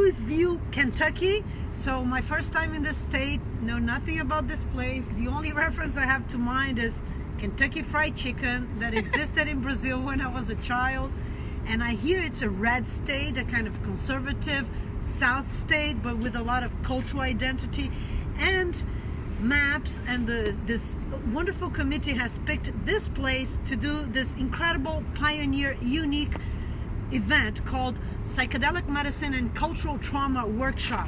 Louisville, Kentucky. So my first time in this state, know nothing about this place. The only reference I have to mind is Kentucky Fried Chicken that existed in Brazil when I was a child. And I hear it's a red state, a kind of conservative South state, but with a lot of cultural identity and maps. And this wonderful committee has picked this place to do this incredible, pioneer, unique event called Psychedelic Medicine and Cultural Trauma Workshop.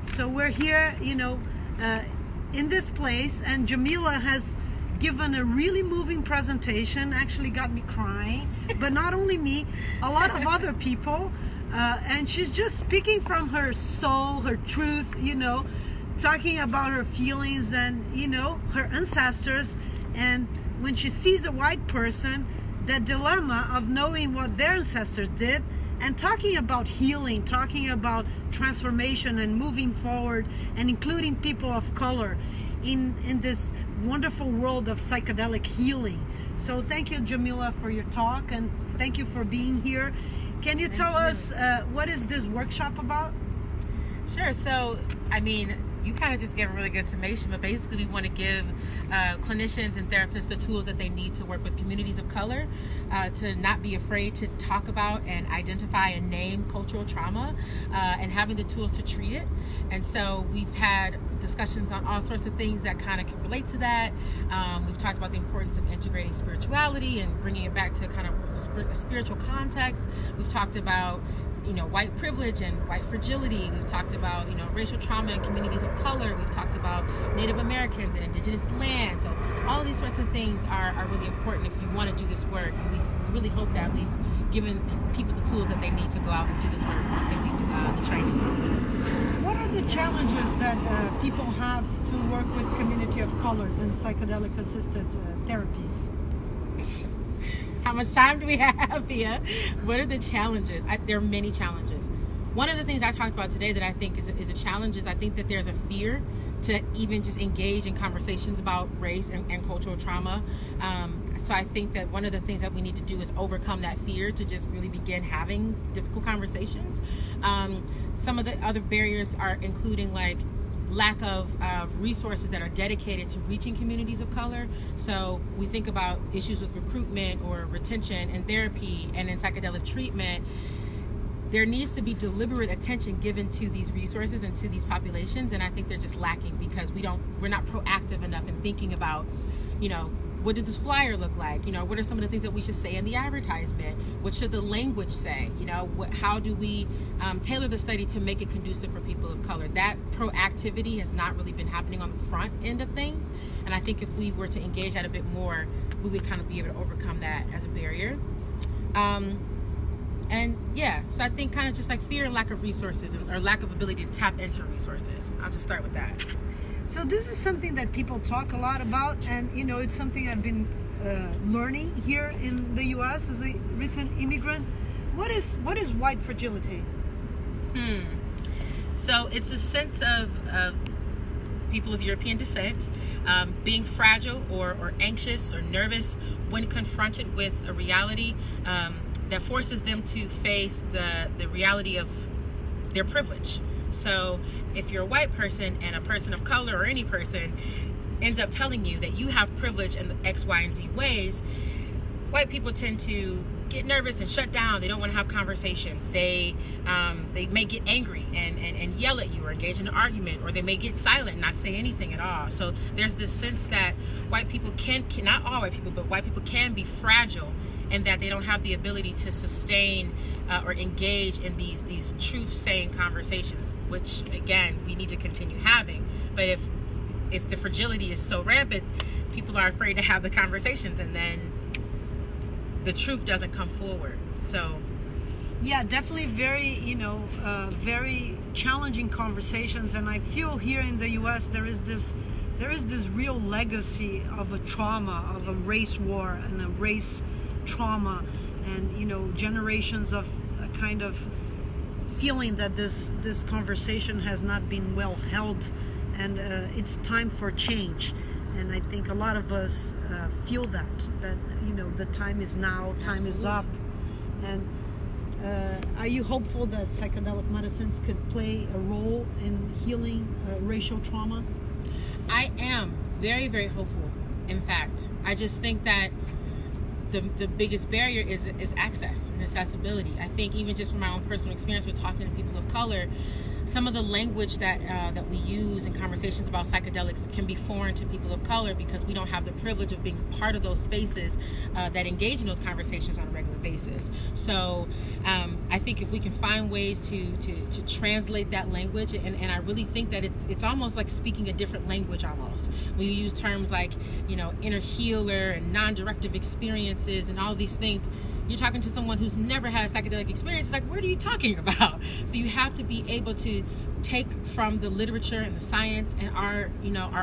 So we're here, in this place, and Jamilah has given a really moving presentation, actually got me crying, but not only me, a lot of other people, and she's just speaking from her soul, her truth, talking about her feelings and, her ancestors. And when she sees a white person, that dilemma of knowing what their ancestors did, and talking about healing, talking about transformation and moving forward, and including people of color in this wonderful world of psychedelic healing. So thank you, Jamilah, for your talk, and thank you for being here. Can you tell us what is this workshop about? Sure. So, you kind of just gave a really good summation, but basically we want to give clinicians and therapists the tools that they need to work with communities of color, to not be afraid to talk about and identify and name cultural trauma, and having the tools to treat it. And so we've had discussions on all sorts of things that kind of can relate to that. We've talked about the importance of integrating spirituality and bringing it back to kind of a spiritual context. We've talked about white privilege and white fragility. We've talked about, racial trauma in communities of color. We've talked about Native Americans and indigenous land. So all of these sorts of things are really important if you want to do this work. And we really hope that we've given people the tools that they need to go out and do this work when they leave the training. What are the challenges that people have to work with community of colors in psychedelic assisted therapies? How much time do we have here? What are the challenges? There are many challenges. One of the things I talked about today that I think is a challenge is I think that there's a fear to even just engage in conversations about race and cultural trauma. So I think that one of the things that we need to do is overcome that fear to just really begin having difficult conversations. Some of the other barriers are including lack of resources that are dedicated to reaching communities of color. So we think about issues with recruitment or retention in therapy and in psychedelic treatment. There needs to be deliberate attention given to these resources and to these populations, and I think they're just lacking because we're not proactive enough in thinking about, what does this flyer look like? What are some of the things that we should say in the advertisement? What should the language say? How do we tailor the study to make it conducive for people of color? That proactivity has not really been happening on the front end of things. And I think if we were to engage that a bit more, we would kind of be able to overcome that as a barrier. So I think kind of just fear and lack of resources or lack of ability to tap into resources. I'll just start with that. So this is something that people talk a lot about, and it's something I've been learning here in the U.S. as a recent immigrant. What is white fragility? So it's a sense of people of European descent being fragile or anxious or nervous when confronted with a reality that forces them to face the reality of their privilege. So if you're a white person and a person of color or any person ends up telling you that you have privilege in the X, Y, and Z ways, white people tend to get nervous and shut down. They don't want to have conversations. They may get angry and yell at you or engage in an argument, or they may get silent and not say anything at all. So there's this sense that white people can not all white people, but white people can be fragile, and that they don't have the ability to sustain or engage in these truth-saying conversations, which again we need to continue having. But if the fragility is so rampant, people are afraid to have the conversations, and then the truth doesn't come forward. So yeah, definitely very challenging conversations. And I feel here in the US there is this real legacy of a trauma, of a race war and a race trauma, and generations of a kind of feeling that this conversation has not been well held, and it's time for change. And I think a lot of us feel that the time is now, time is up. And Are you hopeful that psychedelic medicines could play a role in healing racial trauma? I am very, very hopeful. In fact, I just think that the biggest barrier is access and accessibility. I think even just from my own personal experience with talking to people of color, some of the language that we use in conversations about psychedelics can be foreign to people of color because we don't have the privilege of being part of those spaces that engage in those conversations on a regular basis. So I think if we can find ways to translate that language, and I really think that it's almost like speaking a different language almost. When you use terms like, inner healer and non-directive experiences and all these things, you're talking to someone who's never had a psychedelic experience. It's like, what are you talking about? So you have to be able to take from the literature and the science and our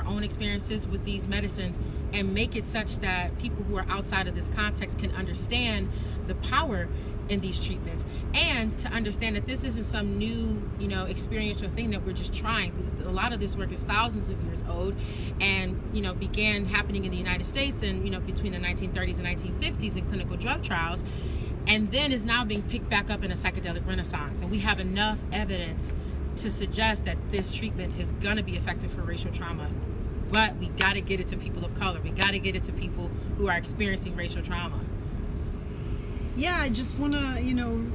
own experiences with these medicines and make it such that people who are outside of this context can understand the power in these treatments, and to understand that this isn't some new, experiential thing that we're just trying. A lot of this work is thousands of years old, and began happening in the United States and between the 1930s and 1950s in clinical drug trials, and then is now being picked back up in a psychedelic renaissance. And we have enough evidence to suggest that this treatment is going to be effective for racial trauma. But we got to get it to people of color. We got to get it to people who are experiencing racial trauma. Yeah, I just want to,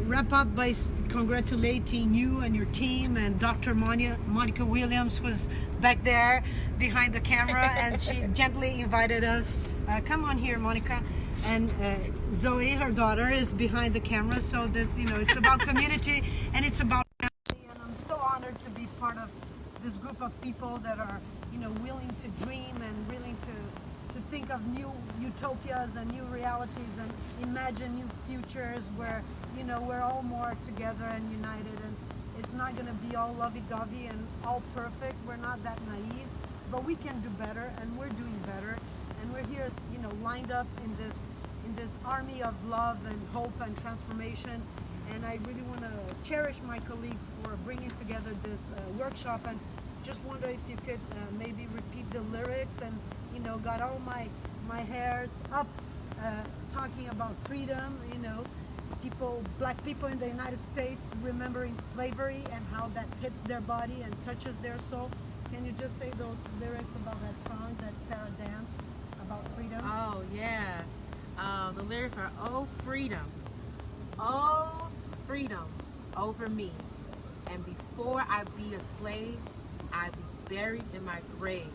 wrap up by congratulating you and your team, and Dr. Monica Williams was back there behind the camera, and she gently invited us. Come on here, Monica. And Zoe, her daughter, is behind the camera. So this, it's about community and it's about family. And I'm so honored to be part of this group of people that are, willing to dream and willing to think of new utopias and new realities and imagine new futures where, we're all more together and united. And it's not going to be all lovey-dovey and all perfect. We're not that naive, but we can do better, and we're doing better. And we're here, lined up in this army of love and hope and transformation. And I really want to cherish my colleagues for bringing together this workshop, and just wonder if you could maybe repeat the lyrics, and got all my hairs up talking about freedom, black people in the United States remembering slavery and how that hits their body and touches their soul. Can you just say those lyrics about that song that Sarah danced about freedom? Oh yeah, the lyrics are, oh freedom over me, and before I be a slave, I be buried in my grave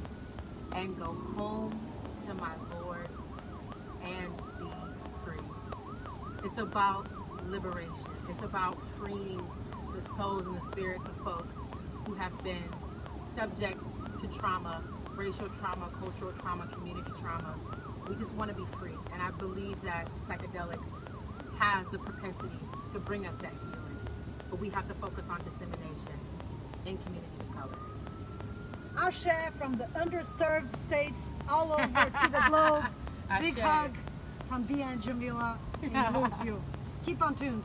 and go home to my Lord and be free. It's about liberation. It's about freeing the souls and the spirits of folks who have been subject to trauma, racial trauma, cultural trauma, community trauma. We just want to be free. And I believe that psychedelics has the propensity to bring us that healing. But we have to focus on dissemination in communities of color. Ashe from the underserved states all over to the globe. Big hug from Bia and Jamilah in Louisville. Keep on tuned.